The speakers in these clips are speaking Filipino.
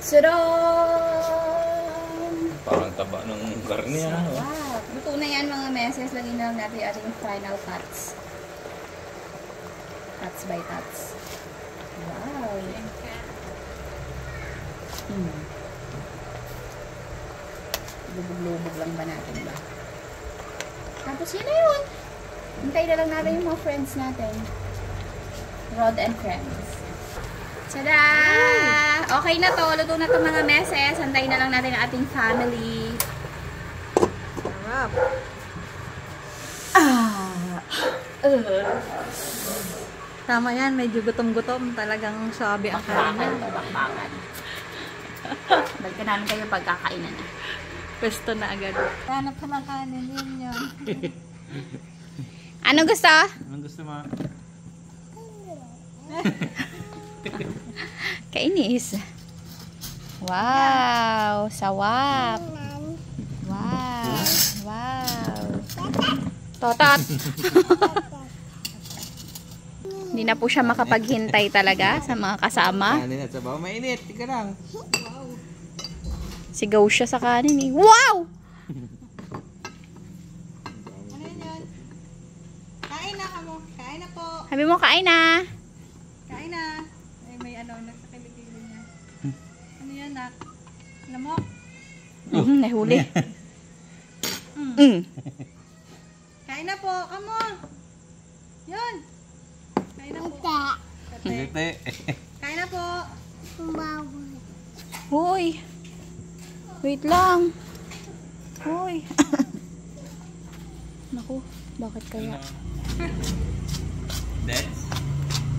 Sarap! Parang taba ng karne. Sarap! Luto na yan mga meses. Lagyan na lang natin yung ating final cuts. Cuts by cuts. Wow! Lubog-lubog lang ba natin ba? Tapos yun na yun. Hintay na lang natin yung mga friends natin. Rod and friends. Tada! Okay na to. Luto na to mga meses. Hantayin na lang natin ang ating family. Sarap. Tama yan. Medyo gutom-gutom. Talagang sabi ang kain. Bakbakan. Balikan namin kayo pagkakainan na. Pwesto na agad. Hanap ka ng kanin. Yun yun. Anong gusto? Anong gusto mo? Kainis. Wow! Sawap! Wow! Wow! Totot! Hindi na po siya makapaghintay talaga sa mga kasama. Kanin at sabaw. Mainit. Tika lang. Sigaw siya sa kanin eh. Wow! Ano yun? Kain na ka mo. Kain na po. Sabi mo, kain na. Kain na. Ay, may ano, nasa kilikili niya. Ano yan, nak? Lamok? Nahuli. Kain na po. Come on. Yun. Kain na po. Hindi. Kain na po. Hoy. Wait lang. Hoy. Naku, bakit kaya? Dance?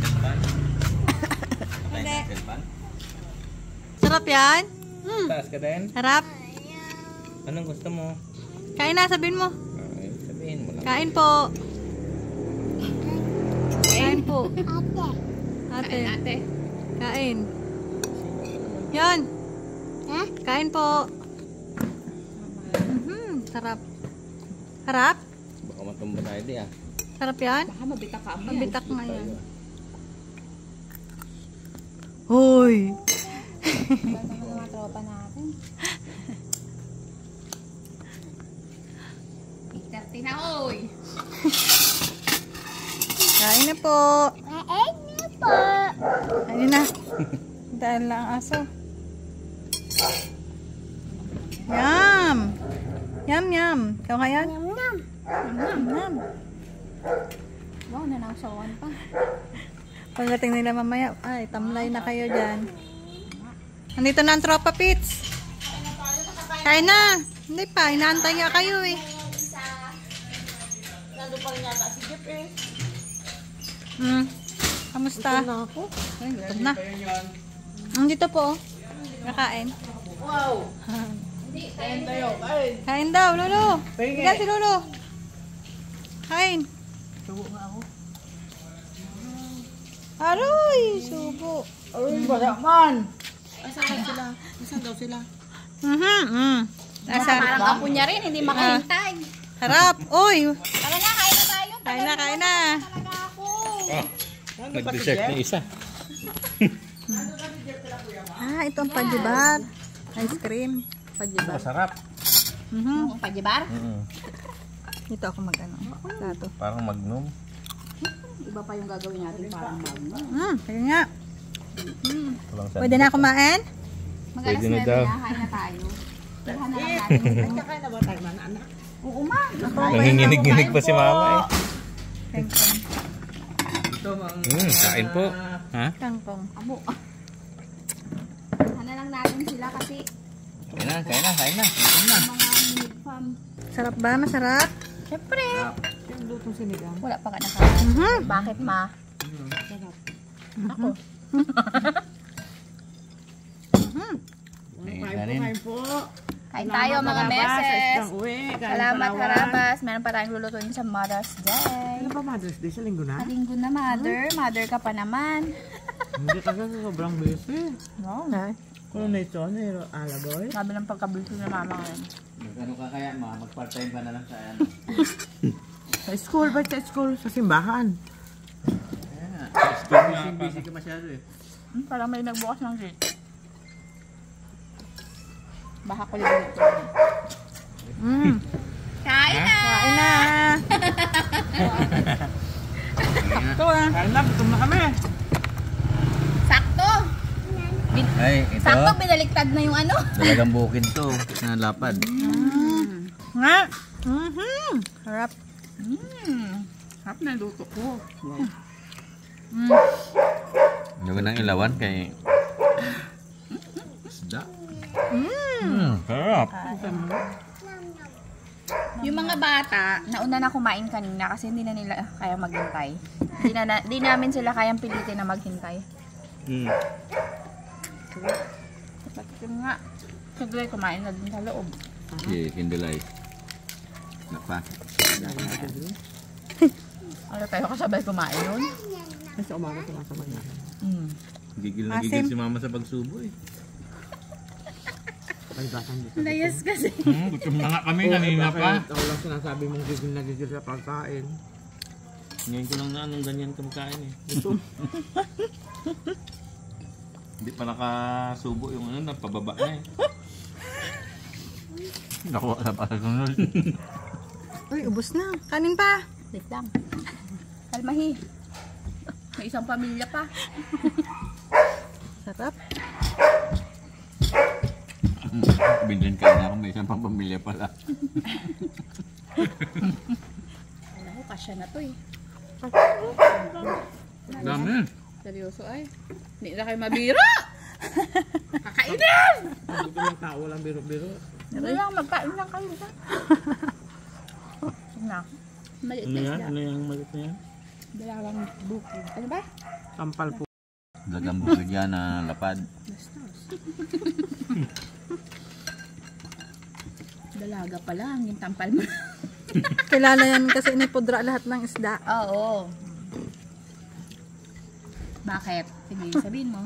Selpan? Hindi. Selpan? Sarap yan? Taas ka din? Sarap. Anong gusto mo? Kain na, sabihin mo. Ay, sabihin mo lang. Kain po. Kain po. Ate. Ate. Kain. Yan. Kain po. Sarap. Sarap? Baka matumba tayo di ah. Sarap yan? Baka mabitak ka. Mabitak nga yan. Hoy! Mga tropa natin. 8:30 na, hoy! Kain na po. Kain na. Dahil lang aso. Yum! Yum, yum. Ikaw nga yan? Yum, yum. Wow, nanawsawan pa. Pagdating nila mamaya, ay, tamlay na kayo dyan. Nandito na ang tropa, Pits. Kain na. Hindi pa, inaantay nga kayo eh. Nando pa rin yata si Jeff eh. Kamusta? Gutom na ako. Ay, gutom na. Dito po. Nakain. Wow! Kain tayo, kain! Kain daw, Lolo. Bigyan si Lolo. Kain. Subo nga ako. Aroy, subo. Ay, bada man! Nasaan daw sila? Parang apo niya rin, hindi makahintay. Harap. Oy. Tara na, kain na tayo. Kain na, kain na. Talaga ako. Nag-dessert ni isa. Ito ang pajibar. Ice cream. Pajibar. Masarap. Ang pajibar? Dito ako mag-ano. Plato. Parang magnum. Iba pa yung gagawin natin parang magno. Kaya nga. Walang Pwede na kumain? Mag-alas Pwede na 9 daw. na, kain na tayo. Bilhan na lang natin. Kakain na ba tayo, anak? Oo, ma. Nanginginig-nginig pa si mama eh. Kangkong. Kain po. Ha? Kangkong. Abo. Bilhan na lang natin sila kasi Kain na. Kain na. mga minute farm. Sarap ba? Masarap? Siyempre. Lutong sinigang. Wala pa ka nakain. Bakit, ma? Ako. Kain po. Kain tayo mga meses. Salamat Harabas. Meron pa tayong lulutuin sa Mother's Day. Ano ba Mother's Day? Sa linggo na? Sa linggo na, mother. Mother ka pa naman. Hindi kasi sobrang busy. Wow. Kung na ito, alaboy. Sabi ng pagkabilto na mama ngayon. Ano ka kaya ma? Mag-part-time ka na lang sa ano? Sa school, ba't sa school? Sa simbahan. Busy ka masyado eh. Parang may nagbukas ng gate. Baka ko lang ito. Kain na! Kain na! Sakto ah. Kain na, gutom na kami. Sakto! Ay, ito. Sakto, binaliktad na yung ano. Dalagang bukid to. Na lapad. Nga! Harap. Harap na luto ko. Yung nang ilawan kay... Isda. Sarap. Yung mga bata, nauna na kumain kanina kasi hindi na nila kaya maghintay. Di namin sila kayang pilitin na maghintay. Bakit nga? Saglit kumain na din sa loob. Okay, kindulay. Napa. Ano tayo kasabay kumain nun? Kasi umaga sumasabay na. Gigil na gigil si mama sa pagsubo eh. Ay, bakang dito. Layas kasi. Gutom na nga kami kanina pa. Ako lang sinasabi mong gigil na gigil sa pagkain. Ngayon ko lang na anong ganyan kumakain eh. Gutom. Hindi pa nakasubo yung ano, napababa na eh. Nakuha na pa sa sunod. Uy, ubos na. Kanin pa. Wait lang. Kalmahi. May isang pamilya pa. Sarap. Bindan ka na ako, may isang pang pamilya pala. Alam ko, kasya na to eh. Dami. Seryoso ay. Hindi na kayo mabira! Kakainin! Dito ng tao, walang biro-biro. Ano lang, magkain lang kayo dyan. Na. Maliit na isda. Ano yung malit na yan? Dalawang bukid. Ano ba? Tampal po. Dagang bukid yan na lapad. Dalaga pa lang, yung tampal mo. Kilala yan kasi inipudra lahat ng isda. Oo. Bakit? Sige, sabihin mo.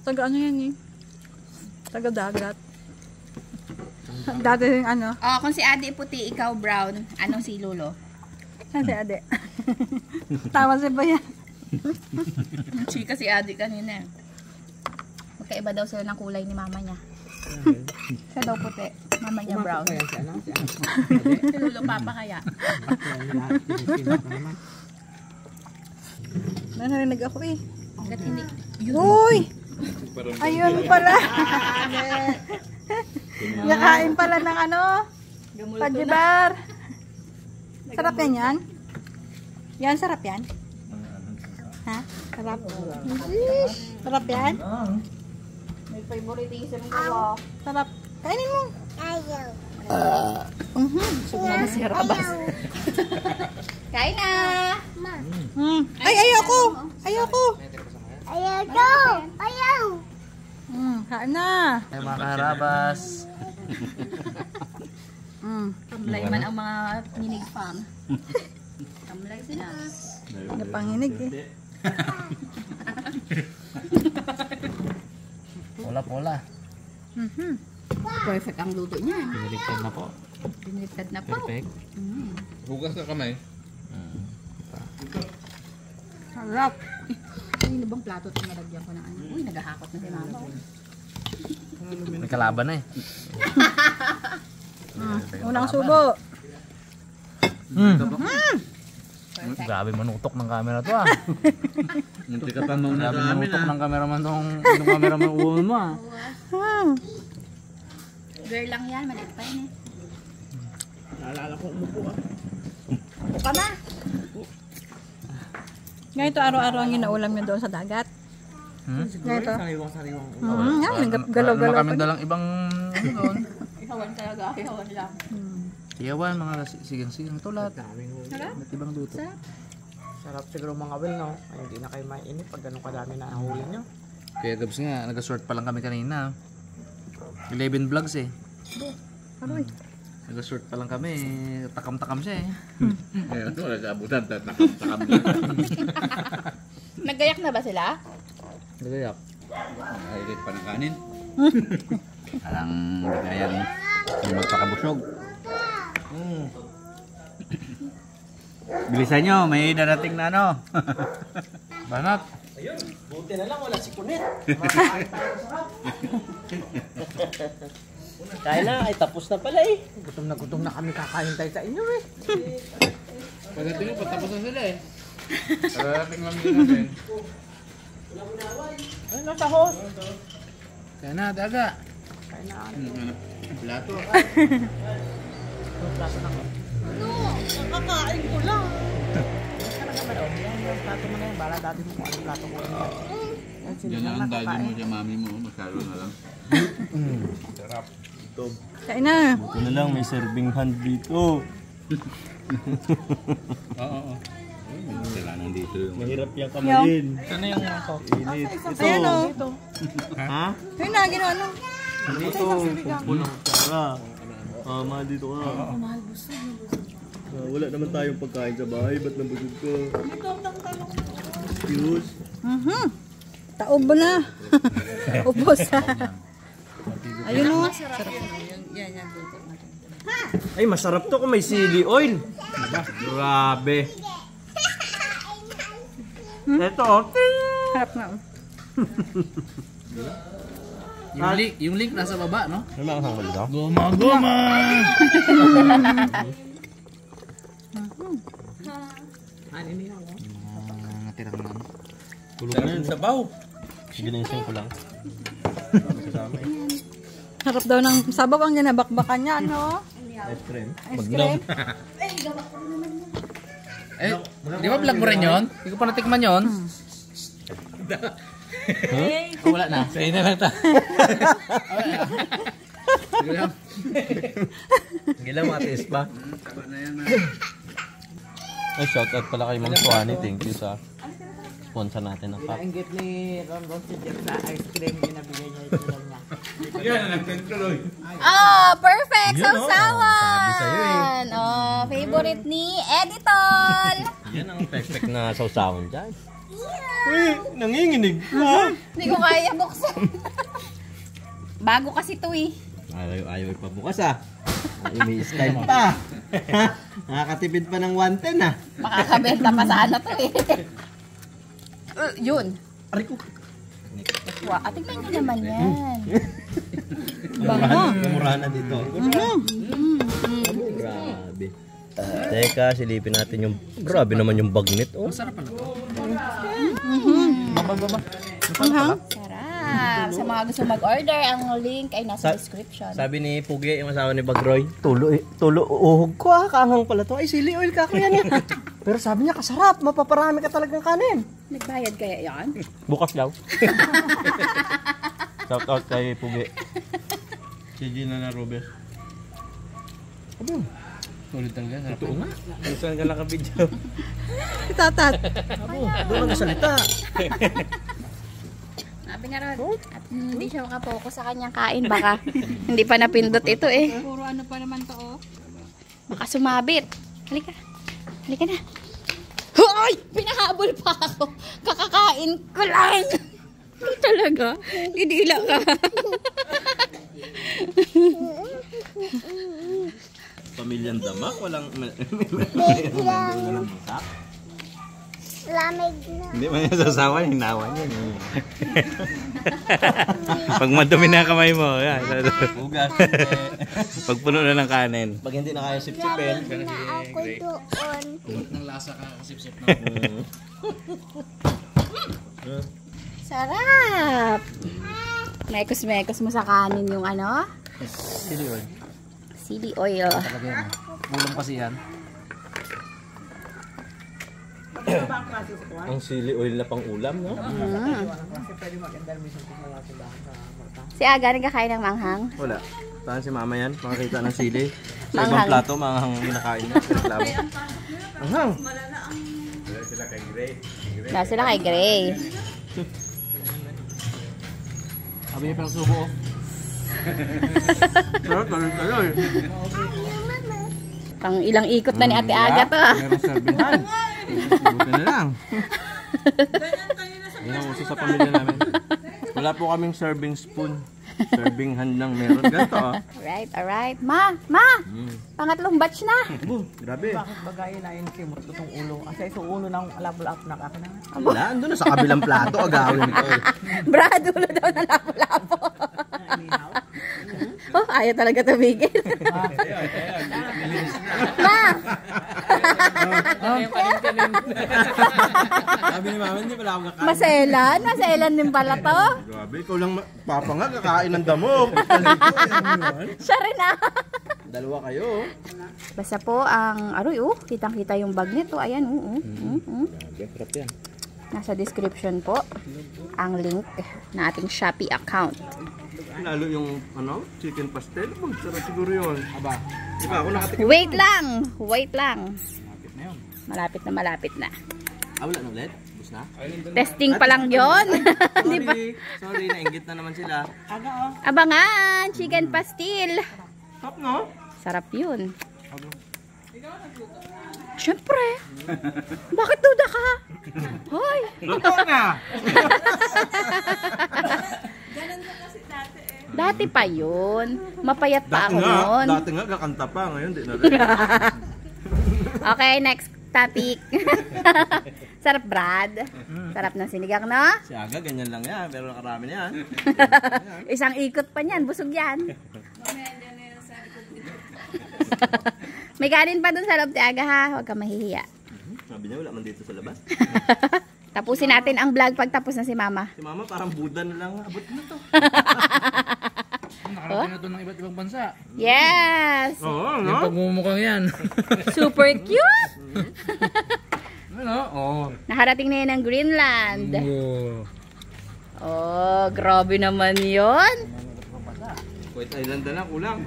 Taga ano yan eh. Taga dagat. Dati yung ano. Oh, kung si Adi puti, ikaw brown, anong si Lolo? Saan si Ade? Tawa si Bayan. Chika si Adi kanina. Magkaiba daw sila ng kulay ni mama niya. Siya daw puti, mama niya brown. Kaya si ano? Si ano? Si Lolo Papa kaya. Lahat tinitinap na naman. Narinig ako eh. Hanggat hindi. Uy! Ayun pala. Nakain pala ng ano? Pajibar. Sarap yan yan? Yan, sarap yan? Ha? Sarap? Sarap yan? May favoritism ko. Sarap. Kainin mo. Ayaw. Sobrang si Rabas. Kain na! Ay, ayoko! Ayoko! Ayaw daw. Ayaw. Kain na. Ay mga kaharabas. Tamlay man ang mga ninig farm. Tamlay sila. Napanginig eh. Pola-pola. Perfect ang luto niya. Piniliktad na po. Biniliktad na po. Perfect. Hugas ka kamay. Sarap. Ay, bang plato ito nalagyan ko ng ano? Uy, naghahakot na si mama. May kalaban na eh. Unang subo. Grabe manutok ng camera to ah. Munti ka pa mauna sa amin ah. Ng cameraman tong cameraman uwan mo ah. Girl lang yan, maliit pa yun eh. Naalala ko umupo ah. Upo ka na. Ganito araw-araw ang ginaulam nyo doon sa dagat. Ganito. Sariwang-sariwang. Yan, galaw-galaw. Kami dalang ibang ano doon. Ihawan talaga, ihawan lang. Tiyawan, mga sigang-sigang tulat. Daming huli. At ibang luto. Sarap siguro mga wel, no? Ay, hindi na kayo mainit pag ganun kadami na huli nyo. Kaya gabs nga, nag-sort pa lang kami kanina. 11 vlogs eh. Aroy. Nag-sort pa lang kami, takam-takam siya eh. Ayun, wala sa abutan, takam-takam na. Naggayak na ba sila? Nagayak. Nakahilit pa ng kanin. Parang gayang yung magpakabusog. Bilisan nyo, may darating na ano. Banat. Ayun, buti na lang wala si Kunet. Kaya na, ay tapos na pala eh. Gutom na kami kakahintay sa inyo eh. Pagdating mo, patapos na sila eh. Parating lang din natin. Ay, nasa host. Kaya na, daga. Kaya na. Plato. Kakakain ko lang. Yung plato mo na yan. Bala dati mo kung anong plato mo. Yan ang daddy mo siya, mami mo. Masyado na lang. Sarap. Kain na. Buto na lang, may serving hand dito. Oo. Sila nang dito yung... Mahirap yung kamayin. Sana yung ako? Init. Ito. Ayan o. Ha? Ayun na, ginawa nung. Dito. Kumpulong tara. Mahal dito ka. Wala naman tayong pagkain sa bahay. Ba't nabusog ka? Excuse. Taob mo na. Ubos ha. Ayun o. Ay, masarap to kung may chili oil. Grabe. Ito, Harap na. Yung link nasa baba, no? may mga hangal daw. Goma! Natirang na. Kulog na yung sabaw. Ginising ko lang. Masasama eh. Harap daw ng sabaw ang ginabakbakan niya, ano? Ice cream. Ice cream. Eh, di ba vlog mo rin yun? Hindi ko pa natikman yun. Oh, wala na. Sa'yo na lang ta. Sige lang, matiis pa. Ay, shoutout pala kay Ma'am Suwani. Thank you sa sponsor natin ng cup. Nainggit ni Ron si Jeff sa ice cream. Ginabigay niya ito lang niya. Oh, perfect! Yun, oh. Sausawan! Sabi sa'yo eh. Oh, favorite ni Editor! Yan ang perfect na sausawan dyan. Uy, nanginginig pa. Hindi ko kaya buksan. Bago kasi to eh. Ayaw ipabukas ah. Ay, may style pa. Nakakatipid pa ng 110 ah. Makakabenta pa sana to eh. Yun. Aray ko. Wow, tingnan nyo naman yan. Bango. Mumurahan na dito. Grabe. Teka, silipin natin yung... Grabe naman yung bagnet. Oh. Masarap pala to. Baba. Anghang? Sarap. Sa mga gusto mag-order, ang link ay nasa description. Sabi ni Pugi, yung asawa ni Bagroy, tulo, uhog ko ah, kaanghang pala to. Ay, sili oil ka kaya niya. Pero sabi niya, kasarap, mapaparami ka talagang kanin. Nagbayad kaya yan? Bukas daw. Shout out kay Pugi. Si Gina na Robes. Ulit talaga. Sarap. Ito nga. Saan ka nakabidyo? Tatat. Doon ka nasalita. Sabi nga ron. At hindi siya makapokus sa kanyang kain. Baka hindi pa napindot ito eh. Puro ano pa naman to, oh. Baka sumabit. Halika. Halika na. Hoy! Pinahabol pa ako. Kakakain ko lang. Talaga. Didila ka. Pamilyang damak, walang... Lamig na. Hindi man yung sasawa, hinawa niya. Pag madumi na kamay mo, yan. Ugas. Pag puno na ng kanin. Pag hindi na kaya sip-sipin. Lamig na ako doon. Ng lasa ka kasip-sip na. Sarap. Mekos-mekos mo sa kanin yung ano? Sili oil. Chili oil. Talaga yan. Ulam kasi yan. Ang sili oil na pang ulam, no? Si Aga nagkakain ng manghang. Wala. Saan si mama yan? Makakita ng sili. Sa Manghang. ibang plato, manghang kinakain niya. Reklamo. Manghang! Na sila kay Gray. Sabi niya parang subo. Sarap, taloy-taloy. Pang ilang ikot na ni Ate Aga to ah. Meron serving hand. Buti na lang. Yan ang uso sa pamilya namin. Wala po kaming serving spoon. Serving hand lang meron. Ganito ah. Alright. Ma! Pangatlong batch na. Grabe. Bakit bagay na yun si Murto itong ulo? Kasi ito ulo ng labol-up na kakana. Wala, andun na sa kabilang plato. Agawin ko. Brad, ulo daw na lapo-lapo. Oh, ayaw talaga tumigil. Ma! Sabi ni mama, hindi pala ako kakain. Maselan din pala to. Grabe, ikaw lang papa nga kakain ng damo. Siya rin ah. Dalawa kayo. Basta po ang, kitang-kita yung bag nito. Ayan, Grabe, sarap yan. Nasa description po ang link na ating Shopee account. Lalo yung chicken pastel. Sarap siguro yun. Aba. Diba ako nakatikim. Wait lang. Malapit na. Wala na ulit? Bus na? Testing pa lang yon. Sorry, nainggit na naman sila. Abangan, chicken pastil. Top no? Sarap yun. Siyempre. Bakit duda ka? Hoy. Luto na! Dati pa yun. Mapayat pa ako noon. Dati nga, kakanta pa. Ngayon, di na rin. Okay, next topic. Sarap, Brad. Sarap ng sinigang, no? Si Aga, ganyan lang yan. Pero nakarami na yan. Isang ikot pa niyan. Busog yan. May kanin pa dun sa loob, Aga, ha? Huwag ka mahihiya. Sabi niya, wala man dito sa labas. Tapusin natin ang vlog pag tapos na si Mama. Si Mama, parang Buddha na lang. Abot na to. Nakarating na ito ng iba't ibang bansa. Yes! Oo, Yung pagmumukhang yan. Super cute! Ano? Oo. Nakarating na yan ng Greenland. Oh, grabe naman yon. White Island na lang, kulang.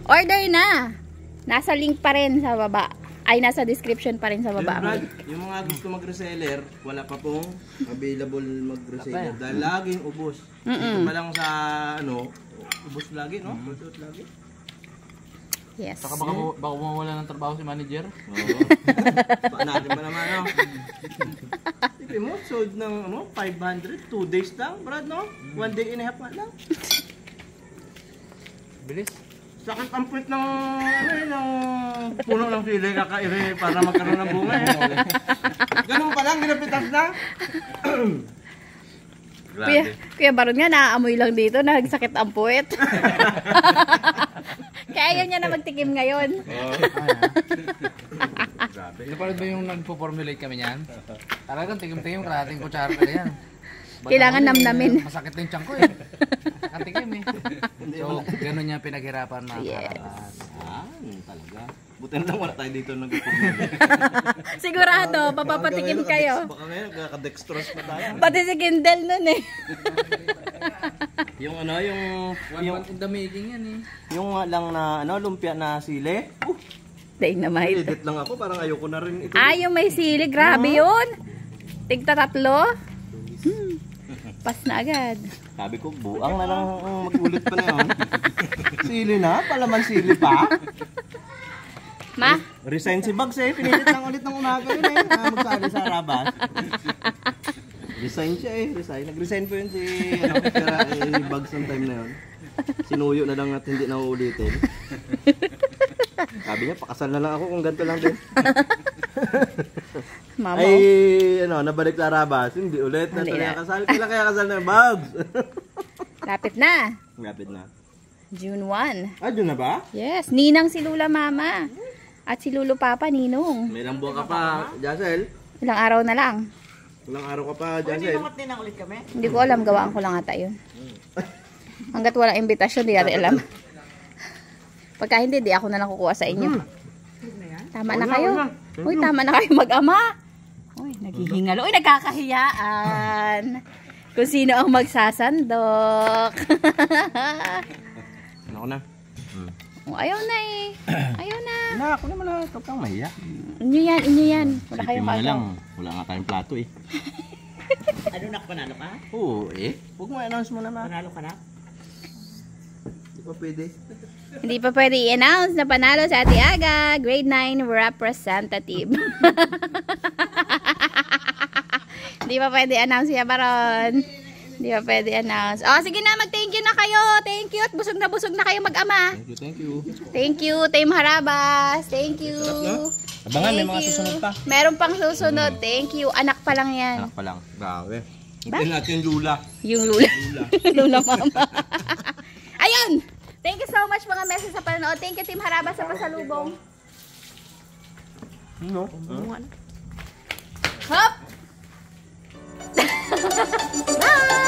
Order na! Nasa link pa rin sa baba. Ay, nasa description pa rin sa baba. Brad, yung mga gusto mag-reseller, wala pa pong available mag-reseller. Dahil laging ubos. Ito pa lang sa, ubos lagi, no? Ubos lagi. Yes. Saka baka mawala ng trabaho si manager. Oo. Baka natin pa naman, no? Sige mo, sold ng 500, 2 days lang, Brad, no? 1 day and a half nga lang. Bilis. Sakit ang puwit ng puno ng sili kakairi para magkaroon ng bunga. Ganun pa lang, ginapitas na. Kuya Baron nga, naaamoy lang dito, nagsakit ang puwet. Kaya ayaw niya na magtikim ngayon. Grabe. Napanood ba yung nagpo-formulate kami niyan? Talagang tikim-tikim, kalating kutsara ka na yan. Kailangan namnamin. Masakit na yung tiyan ko eh. Nakatikim eh. So, gano'n niya pinaghirapan mga karapas. Talaga. Buti na lang wala tayo dito nag-formulate. Sigurado, papapatikim kayo. Baka ngayon, kakadextrose pa tayo. Pati si Kindle nun eh. Yung One in the making yan eh. yung lang na lumpia na sili. Dynamite. Edit lang ako, parang ayoko na rin ito. Ah, yung may sili, grabe yun. Tigta 3. Pas na agad. Sabi ko, buang na lang mag-ulit pa na yun. Sili na? Palaman sili pa? Ma? Resign si Bugs eh. Pinilit lang ulit ng umaga yun eh. Magsali sa Rabas. Resign siya eh. Nag-resign po yun si Bugs ng time na yun. Sinuyo na lang at hindi na uulitin. Sabi niya, pakasal na lang ako kung ganito lang din. Mama. Ay, nabalik sa Rabas. Hindi ulit. Hindi na. Kasal. Kailan kaya kasal na yung Bugs? Lapit na. Lapit na. June 1. Ah, dyan na ba? Yes, ninang si Lula Mama. At si Lulu Papa, ninong. May ilang buwan ka pa, Jacel. Ilang araw na lang. Ilang araw ka pa, Hindi Jacel. naman tinang ulit kami. Hindi ko alam, gawaan ko lang ata yun. Hanggat walang imbitasyon, di natin alam. Pagka hindi, di ako na lang kukuha sa inyo. Tama na kayo. Uy, tama na kayo mag-ama. Uy, naghihingalo. Uy, nagkakahiyaan. Kung sino ang magsasandok. Ano ko na? Oh, ayaw na eh. Ayaw na. Na, ako naman na. Ito kang mahiya. Inyo yan. Wala kayong kagaw. Wala nga tayong plato eh. Ano na, panalo ka? Oo eh. Huwag mo i-announce mo naman. Panalo ka na? Hindi pa pwede. Hindi pa pwede i-announce na panalo sa Ate Aga, grade 9 representative. Hindi pa pwede i-announce siya, Baron. Di ba pwede announce? Oh, sige na, mag-thank you na kayo. Thank you. At busog na kayo mag-ama. Thank you, thank you. Thank you, Team Harabas. Thank you. Abangan, may Thank mga you. susunod pa. Meron pang susunod. Thank you. Anak pa lang yan. Anak pa lang. Grabe. Hintayin natin yung lula. Yung lula. Lula mama. Ayun! Thank you so much mga meses sa panonood. Thank you Team Harabas sa pasalubong. No? Hop! Bye!